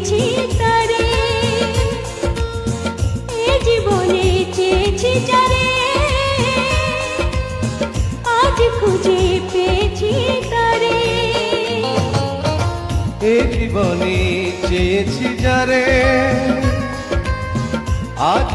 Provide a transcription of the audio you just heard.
পেয়েছি তারে, এ জীবনে চেয়েছি যারে, আজ খুঁজে পেয়েছি তারে। এ জীবনে চেয়েছি যারে, আজ